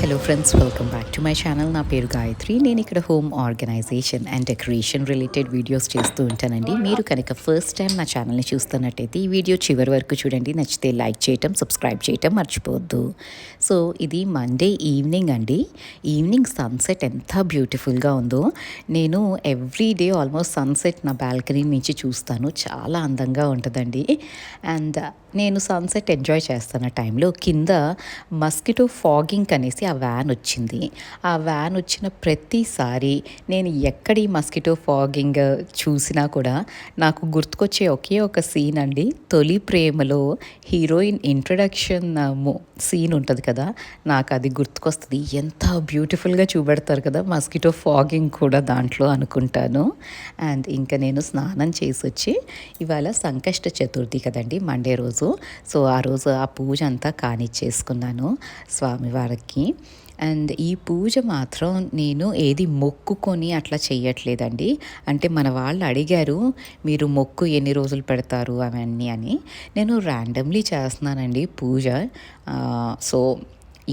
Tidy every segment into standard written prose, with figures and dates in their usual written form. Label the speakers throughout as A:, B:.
A: Hello friends, welcome back to my channel. నా పేరు గాయత్రి. నేను ఇక్కడ home organization and decoration related videos చేస్తూ ఉంటానండి. మీరు కనుక ఫస్ట్ టైం నా ఛానల్ని చూస్తున్నట్టయితే ఈ వీడియో చివరి వరకు చూడండి. నచ్చితే లైక్ చేయటం, సబ్స్క్రైబ్ చేయటం మర్చిపోవద్దు. సో ఇది మండే ఈవినింగ్ అండి. ఈవినింగ్ సన్సెట్ ఎంత బ్యూటిఫుల్గా ఉందో. నేను ఎవ్రీ డే ఆల్మోస్ట్ సన్సెట్ నా బాల్కనీ నుంచి చూస్తాను. చాలా అందంగా ఉంటుందండి. అండ్ నేను సన్సెట్ ఎంజాయ్ చేస్తున్న టైంలో కింద మస్కిటో ఫాగింగ్ అనేసి ఆ వ్యాన్ వచ్చింది. ఆ వ్యాన్ వచ్చిన ప్రతిసారి నేను ఎక్కడి మస్కిటో ఫాగింగ్ చూసినా కూడా నాకు గుర్తుకొచ్చే ఒకే ఒక సీన్ అండి. తొలి ప్రేమలో హీరోయిన్ ఇంట్రడక్షన్ సీన్ ఉంటుంది కదా, నాకు అది గుర్తుకొస్తుంది. ఎంత బ్యూటిఫుల్గా చూపెడతారు కదా మస్కిటో ఫాగింగ్ కూడా దాంట్లో అనుకుంటాను. అండ్ ఇంకా నేను స్నానం చేసి వచ్చి, ఇవాళ సంకష్ట చతుర్థి కదండి, మండే రోజు. సో ఆ రోజు ఆ పూజ అంతా కానిచ్చేసుకున్నాను స్వామివారికి. అండ్ ఈ పూజ మాత్రం నేను ఏది మొక్కుకొని అట్లా చెయ్యట్లేదండి. అంటే మన వాళ్ళు అడిగారు, మీరు మొక్కు ఎన్ని రోజులు పెడతారు అవన్నీ అని. నేను ర్యాండమ్లీ చేస్తున్నానండి పూజ. సో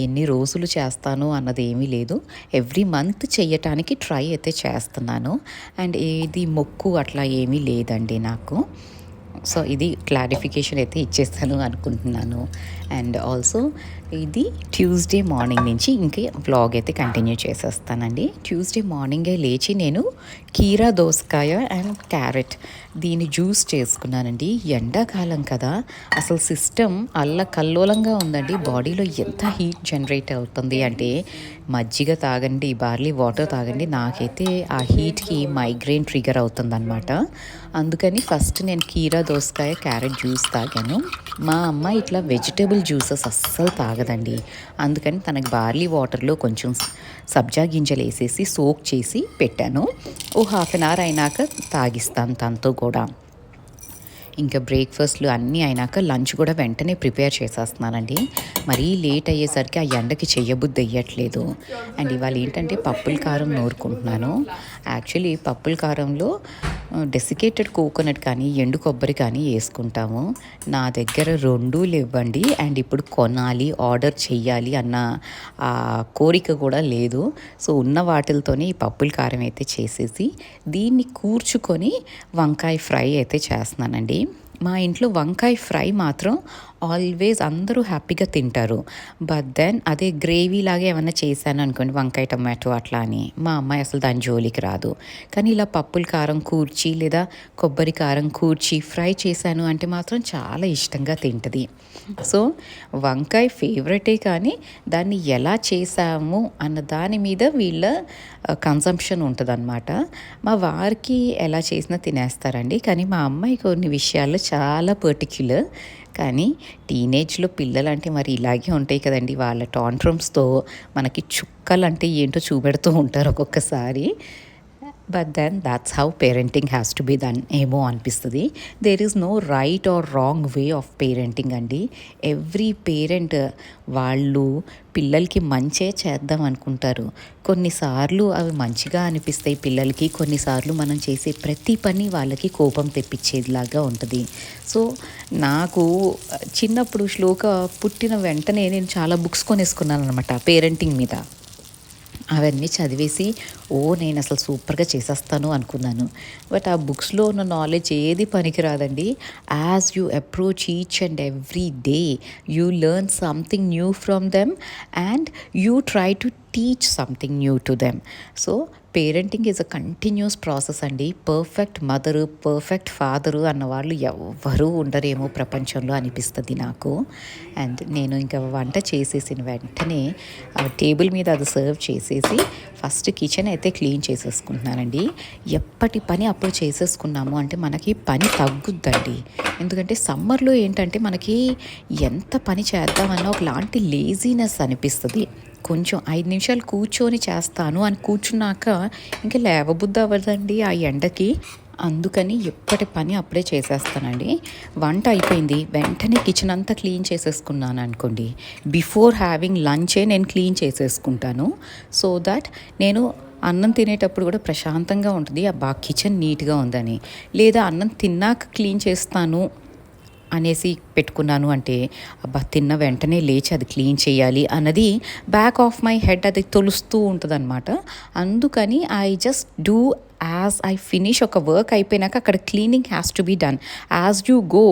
A: ఎన్ని రోజులు చేస్తాను అన్నది ఏమీ లేదు. ఎవ్రీ మంత్ చెయ్యటానికి ట్రై అయితే చేస్తున్నాను. అండ్ ఏది మొక్కు అట్లా ఏమీ లేదండి నాకు. సో ఇది క్లారిఫికేషన్ అయితే ఇచ్చేస్తాను అనుకుంటున్నాను. అండ్ ఆల్సో ఇది ట్యూస్డే మార్నింగ్ నుంచి ఇంకే వ్లాగ్ అయితే కంటిన్యూ చేసేస్తానండి. ట్యూస్డే మార్నింగే లేచి నేను కీరా దోసకాయ అండ్ క్యారెట్ దీని జ్యూస్ చేసుకున్నానండి. ఎండాకాలం కదా, అసలు సిస్టమ్ అల్లకల్లోలంగా ఉందండి. బాడీలో ఎంత హీట్ జనరేట్ అవుతుంది అంటే, మజ్జిగ తాగండి, బార్లీ వాటర్ తాగండి, నాకైతే ఆ హీట్కి మైగ్రేన్ ట్రిగర్ అవుతుందన్నమాట. అందుకని ఫస్ట్ నేను కీరా దోసకాయ క్యారెట్ జ్యూస్ తాగాను. మా అమ్మ ఇట్లా వెజిటేబుల్ జ్యూసెస్ అస్సలు తాగదండి. అందుకని తనకి బార్లీ వాటర్లో కొంచెం సబ్జా గింజలు వేసేసి సోక్ చేసి పెట్టాను. ఓ హాఫ్ అన్ అవర్ అయినాక తాగిస్తాను తనతో కూడా. ఇంకా బ్రేక్ఫాస్ట్లు అన్నీ అయినాక లంచ్ కూడా వెంటనే ప్రిపేర్ చేసేస్తున్నానండి. మరీ లేట్ అయ్యేసరికి ఆ ఎండకి చెయ్యబుద్ధి అయ్యట్లేదు. అండ్ ఇవాళ ఏంటంటే పప్పుల కారం నూరుకుంటున్నాను. యాక్చువల్లీ పప్పుల కారంలో డెసికేటెడ్ కోకోనట్ కానీ ఎండు కొబ్బరి కానీ వేసుకుంటాము. నా దగ్గర రెండూ లేవండి. అండ్ ఇప్పుడు కొనాలి, ఆర్డర్ చెయ్యాలి అన్న ఆ కోరిక కూడా లేదు. సో ఉన్న వాటితోనే ఈ పప్పుల కారం అయితే చేసేసి దీన్ని కూర్చుకొని వంకాయ ఫ్రై అయితే చేస్తున్నానండి. మా ఇంట్లో వంకాయ ఫ్రై మాత్రం ఆల్వేస్ అందరూ హ్యాపీగా తింటారు. బట్ దెన్ అదే గ్రేవీ లాగా ఏమైనా చేశాను అనుకోండి, వంకాయ టమాటో అట్లా అని, మా అమ్మాయి అసలు దాని జోలికి రాదు. కానీ ఇలా పప్పుల కారం కూర్చి లేదా కొబ్బరి కారం కూర్చి ఫ్రై చేశాను అంటే మాత్రం చాలా ఇష్టంగా తింటుంది. సో వంకాయ ఫేవరెటే, కానీ దాన్ని ఎలా చేసాము అన్న దాని మీద వీళ్ళ కన్సంప్షన్ ఉంటుందన్నమాట. మా వారికి ఎలా చేసినా తినేస్తారండి, కానీ మా అమ్మాయి కొన్ని విషయాల్లో చాలా పర్టిక్యులర్. కానీ టీనేజ్లో పిల్లలు అంటే మరి ఇలాగే ఉంటాయి కదండి. వాళ్ళ టాంట్రమ్స్తో మనకి చుక్కలు అంటే ఏంటో చూపెడుతూ ఉంటారు ఒక్కొక్కసారి. But then that's how parenting has to be done ఏమో అనిపిస్తుంది. There is no right or wrong way of parenting అండి. ఎవ్రీ పేరెంట్ వాళ్ళు పిల్లలకి మంచే చేద్దాం అనుకుంటారు. కొన్నిసార్లు అవి మంచిగా అనిపిస్తాయి పిల్లలకి, కొన్నిసార్లు మనం చేసే ప్రతి పని వాళ్ళకి కోపం తెప్పించేదిలాగా ఉంటుంది. సో నాకు చిన్నప్పుడు శ్లోక పుట్టిన వెంటనే నేను చాలా బుక్స్ కొనేసుకున్నాను అనమాట పేరెంటింగ్ మీద. అవన్నీ చదివేసి నేను అసలు సూపర్గా చేసేస్తాను అనుకున్నాను. బట్ ఆ బుక్స్లో ఉన్న నాలెడ్జ్ ఏది పనికిరాదండి. As you approach each and every day you learn something new from them and you try to teach something new to them. So parenting is a continuous process అండి. పర్ఫెక్ట్ మదరు, పర్ఫెక్ట్ ఫాదరు అన్నవాళ్ళు ఎవ్వరూ ఉండరేమో ప్రపంచంలో అనిపిస్తుంది నాకు. And నేను ఇంకా వంట చేసేసిన వెంటనే టేబుల్ మీద అది సర్వ్ చేసేసి ఫస్ట్ కిచెన్ అయితే క్లీన్ చేసేసుకుంటున్నానండి. ఎప్పటి పని అప్పుడు చేసేసుకున్నాము అంటే మనకి పని తగ్గుద్దండి. ఎందుకంటే సమ్మర్లో ఏంటంటే మనకి ఎంత పని చేద్దామన్నా ఒకలాంటి లేజీనెస్ అనిపిస్తుంది. కొంచెం 5 నిమిషాలు కూర్చొని చేస్తాను అని కూర్చున్నాక ఇంకా లేవబుద్ధి అవ్వదండి ఆ ఎండకి. అందుకని ఎప్పటి పని అప్పుడే చేసేస్తానండి. వంట అయిపోయింది, వెంటనే కిచెన్ అంతా క్లీన్ చేసేసుకున్నాను అనుకోండి, బిఫోర్ హ్యావింగ్ లంచే నేను క్లీన్ చేసేసుకుంటాను. సో దట్ నేను అన్నం తినేటప్పుడు కూడా ప్రశాంతంగా ఉంటుంది, కిచెన్ నీట్గా ఉందని. లేదా అన్నం తిన్నాక క్లీన్ చేస్తాను అనేసి పెట్టుకున్నాను అంటే అబ్బా తిన్న వెంటనే లేచి అది క్లీన్ చేయాలి అన్నది బ్యాక్ ఆఫ్ మై హెడ్ అది తొలుస్తూ ఉంటుందన్నమాట. అందుకని I just do as I finish. ఒక వర్క్ అయిపోయినాక అక్కడ cleaning has to be done. As you go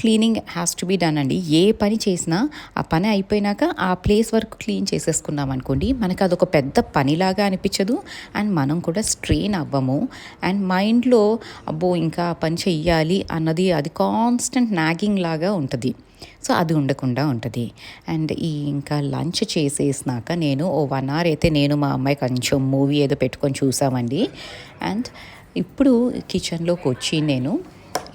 A: cleaning has to be done అండి. ఏ పని చేసినా ఆ పని అయిపోయినాక ఆ ప్లేస్ వరకు క్లీన్ చేసేసుకున్నాం అనుకోండి, మనకు అదొక పెద్ద పనిలాగా అనిపించదు అండ్ మనం కూడా స్ట్రెయిన్ అవ్వము. అండ్ మైండ్లో అబ్బో ఇంకా ఆ పని చెయ్యాలి అన్నది అది కాన్స్టెంట్ నాగింగ్ లాగా ఉంటుంది. సో అది ఉండకుండా ఉంటుంది. అండ్ ఇంకా లంచ్ చేసేసినాక నేను ఓ 1 hour అయితే నేను మా అమ్మాయి కొంచెం మూవీ ఏదో పెట్టుకొని చూసామండి. అండ్ ఇప్పుడు కిచెన్లోకి వచ్చి నేను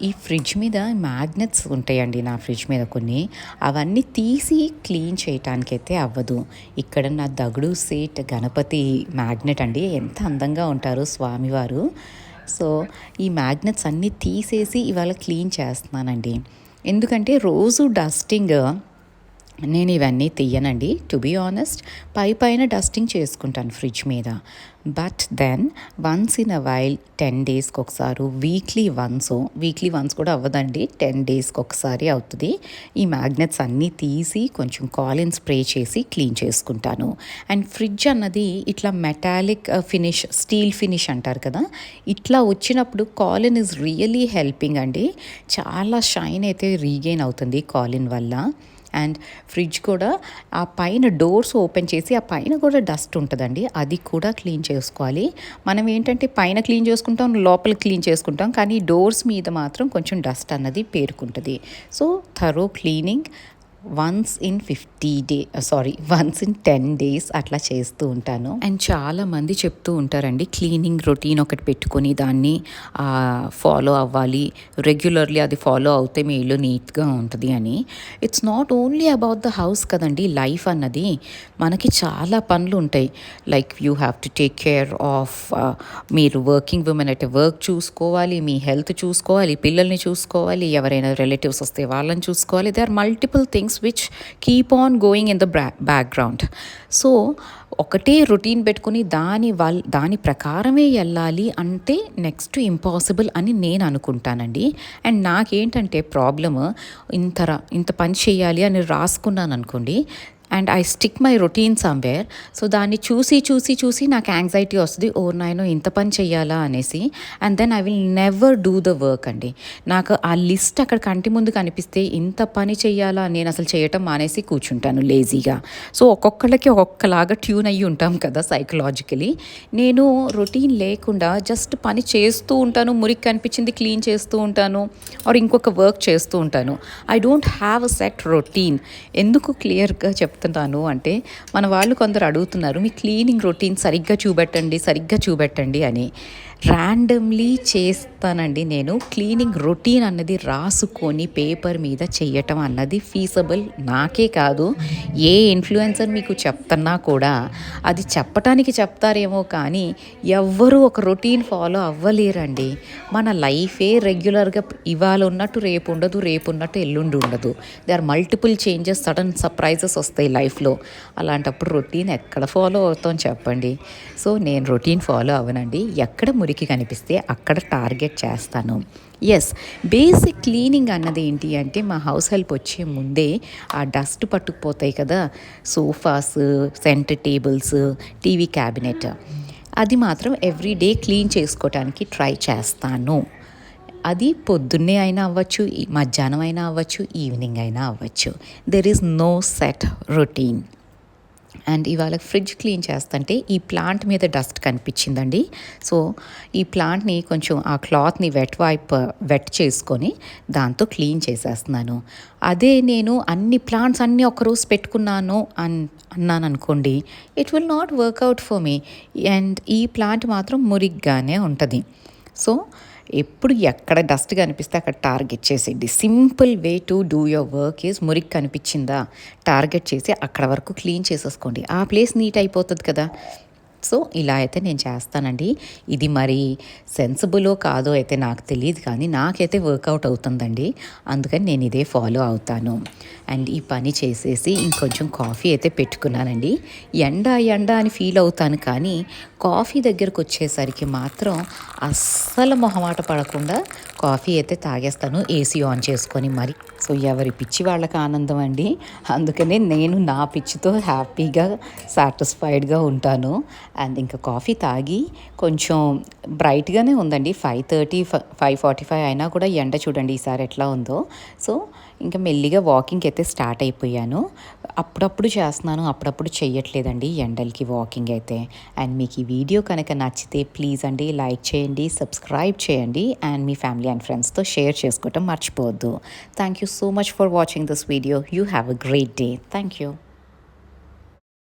A: ఈ ఫ్రిడ్జ్ మీద మ్యాగ్నెట్స్ ఉంటాయండి నా ఫ్రిడ్జ్ మీద కొన్ని, అవన్నీ తీసి క్లీన్ చేయటానికైతే అవ్వదు. ఇక్కడ నా దగుడు సేట్ గణపతి మ్యాగ్నెట్ అండి, ఎంత అందంగా ఉంటారు స్వామివారు. సో ఈ మ్యాగ్నెట్స్ అన్నీ తీసేసి ఇవాళ క్లీన్ చేస్తున్నానండి. ఎందుకంటే రోజు డస్టింగ్ నేను ఇవన్నీ తీయనండి. టు బీ ఆనెస్ట్ పైన డస్టింగ్ చేసుకుంటాను ఫ్రిడ్జ్ మీద. But then once in a while 10 daysకి ఒకసారి, వీక్లీ వన్స్ కూడా అవ్వదండి, 10 daysకి ఒకసారి అవుతుంది. ఈ మ్యాగ్నెట్స్ అన్నీ తీసి కొంచెం కాలిన్ స్ప్రే చేసి క్లీన్ చేసుకుంటాను. అండ్ ఫ్రిడ్జ్ అన్నది ఇట్లా మెటాలిక్ ఫినిష్, స్టీల్ ఫినిష్ అంటారు కదా, ఇట్లా వచ్చినప్పుడు కాలిన్ ఈజ్ రియలీ హెల్పింగ్ అండి. చాలా షైన్ అయితే రీగెయిన్ అవుతుంది కాలిన్ వల్ల. అండ్ ఫ్రిడ్జ్ కూడా ఆ పైన డోర్స్ ఓపెన్ చేసి ఆ పైన కూడా డస్ట్ ఉంటుందండి, అది కూడా క్లీన్ చేసుకోవాలి. మనం ఏంటంటే పైన క్లీన్ చేసుకుంటాం, లోపల క్లీన్ చేసుకుంటాం, కానీ డోర్స్ మీద మాత్రం కొంచెం డస్ట్ అన్నది పేరుకుంటుంది. So thorough cleaning once in 10 days అట్లా చేస్తూ ఉంటాను. అండ్ చాలామంది చెప్తూ ఉంటారండి క్లీనింగ్ రొటీన్ ఒకటి పెట్టుకొని దాన్ని ఫాలో అవ్వాలి, రెగ్యులర్లీ అది ఫాలో అవుతే మీ ఇల్లు నీట్గా ఉంటుంది అని. It's not only about the house కదండి, లైఫ్ అన్నది మనకి చాలా పనులు ఉంటాయి. Like you have to take care of, మీరు వర్కింగ్ ఉమెన్ అయితే వర్క్ చూసుకోవాలి, మీ హెల్త్ చూసుకోవాలి, పిల్లల్ని చూసుకోవాలి, ఎవరైనా రిలేటివ్స్ వస్తే వాళ్ళని చూసుకోవాలి. They are multiple things which keep on going in the background. So ఒకటే రొటీన్ పెట్టుకుని దాని ప్రకారమే వెళ్ళాలి అంటే నెక్స్ట్ ఇంపాసిబుల్ అని నేను అనుకుంటానండి. అండ్ నాకేంటంటే ప్రాబ్లమ్, ఇంత పని చేయాలి అని రాసుకున్నాను అనుకోండి, and I stick my routine somewhere. So దాన్ని చూసి నాకు యాంగ్జైటీ వస్తుంది, ఓ నాయనో ఇంత పని చెయ్యాలా అనేసి. And then I will never do the work అండి. నాకు ఆ లిస్ట్ అక్కడ కంటి ముందు కనిపిస్తే ఇంత పని చెయ్యాలా, నేను అసలు చేయటం మానేసి కూర్చుంటాను లేజీగా. సో ఒక్కొక్కళ్ళకి ఒక్కొక్కలాగా ట్యూన్ అయ్యి ఉంటాం కదా సైకలాజికలీ. నేను రొటీన్ లేకుండా జస్ట్ పని చేస్తూ ఉంటాను, మురికి కనిపించింది క్లీన్ చేస్తూ ఉంటాను, ఆర్ ఇంకొక వర్క్ చేస్తూ ఉంటాను. I don't have a set routine. ఎందుకు క్లియర్గా చెప్తాను అంటే, మన వాళ్ళు కొందరు అడుగుతున్నారు మీ క్లీనింగ్ రొటీన్ సరిగ్గా చూపెట్టండి అని. ర్యాండమ్లీ చేస్తానండి నేను. క్లీనింగ్ రొటీన్ అన్నది రాసుకొని పేపర్ మీద చెయ్యటం అన్నది ఫీజబుల్ నాకే కాదు, ఏ ఇన్ఫ్లుయెన్సర్ మీకు చెప్తున్నా కూడా అది చెప్పటానికి చెప్తారేమో కానీ ఎవ్వరూ ఒక రొటీన్ ఫాలో అవ్వలేరండి. మన లైఫే రెగ్యులర్గా ఇవాళ ఉన్నట్టు రేపు ఉండదు, రేపు ఉన్నట్టు ఎల్లుండి ఉండదు. They are multiple changes, sudden surprises వస్తాయి లైఫ్లో. అలాంటప్పుడు రొటీన్ ఎక్కడ ఫాలో అవుతాం చెప్పండి. సో నేను రొటీన్ ఫాలో అవ్వనండి. ఎక్కడ మురికి కనిపిస్తే అక్కడ టార్గెట్ చేస్తాను. ఎస్, బేసిక్ క్లీనింగ్ అన్నది ఏంటి అంటే, మా హౌస్ హెల్ప్ వచ్చే ముందే ఆ డస్ట్ పట్టుకుపోతాయి కదా, sofas, centre tables, TV cabinet, అది మాత్రం ఎవ్రీడే క్లీన్ చేసుకోవటానికి ట్రై చేస్తాను. అది పొద్దున్నే అయినా అవ్వచ్చు, మధ్యాహ్నం అయినా అవ్వచ్చు, ఈవినింగ్ అయినా అవ్వచ్చు. There is no set routine. And ఇవాళ ఫ్రిడ్జ్ క్లీన్ చేస్తుంటే ఈ ప్లాంట్ మీద డస్ట్ కనిపించిందండి. సో ఈ ప్లాంట్ని కొంచెం ఆ క్లాత్ని వెట్ చేసుకొని దాంతో క్లీన్ చేసేస్తున్నాను. అదే నేను అన్ని ప్లాంట్స్ అన్నీ ఒకరోజు పెట్టుకున్నాను అన్నాను అనుకోండి, it will not work out for me. And ఈ ప్లాంట్ మాత్రం మురిగ్గానే ఉంటుంది. సో ఎప్పుడు ఎక్కడ డస్ట్ కనిపిస్తే అక్కడ టార్గెట్ చేసేది. Simple way to do your work is, మురికి కనిపించిందా టార్గెట్ చేసి అక్కడ వరకు క్లీన్ చేసేసుకోండి, ఆ ప్లేస్ నీట్ అయిపోతుంది కదా. సో ఇలా అయితే నేను చేస్తానండి. ఇది మరి సెన్సిబులో కాదో అయితే నాకు తెలియదు, కానీ నాకైతే వర్కౌట్ అవుతుందండి. అందుకని నేను ఇదే ఫాలో అవుతాను. అండ్ ఈ పని చేసేసి ఇంకొంచెం కాఫీ అయితే పెట్టుకున్నానండి. ఎండ అని ఫీల్ అవుతాను, కానీ కాఫీ దగ్గరకు వచ్చేసరికి మాత్రం అస్సలు మొహమాట పడకుండా కాఫీ అయితే తాగేస్తాను ఏసీ ఆన్ చేసుకొని మరి. సో ఎవరి పిచ్చి వాళ్ళకి ఆనందం అండి. అందుకనే నేను నా పిచ్చితో హ్యాపీగా సాటిస్ఫైడ్గా ఉంటాను. అండ్ ఇంకా కాఫీ తాగి కొంచెం బ్రైట్గానే ఉందండి. 5:30 5:45 అయినా కూడా ఎండ చూడండి ఈసారి ఎట్లా ఉందో. సో ఇంకా మెల్లిగా వాకింగ్కి అయితే స్టార్ట్ అయిపోయాను. అప్పుడప్పుడు చేస్తున్నాను, అప్పుడప్పుడు చెయ్యట్లేదండి ఎండలకి వాకింగ్ అయితే. అండ్ మీకు ఈ వీడియో కనుక నచ్చితే ప్లీజ్ అండి లైక్ చేయండి, సబ్స్క్రైబ్ చేయండి అండ్ మీ ఫ్యామిలీ అండ్ ఫ్రెండ్స్తో షేర్ చేసుకోవటం మర్చిపోవద్దు. Thank you so much for watching this video. You have a great day. Thank you.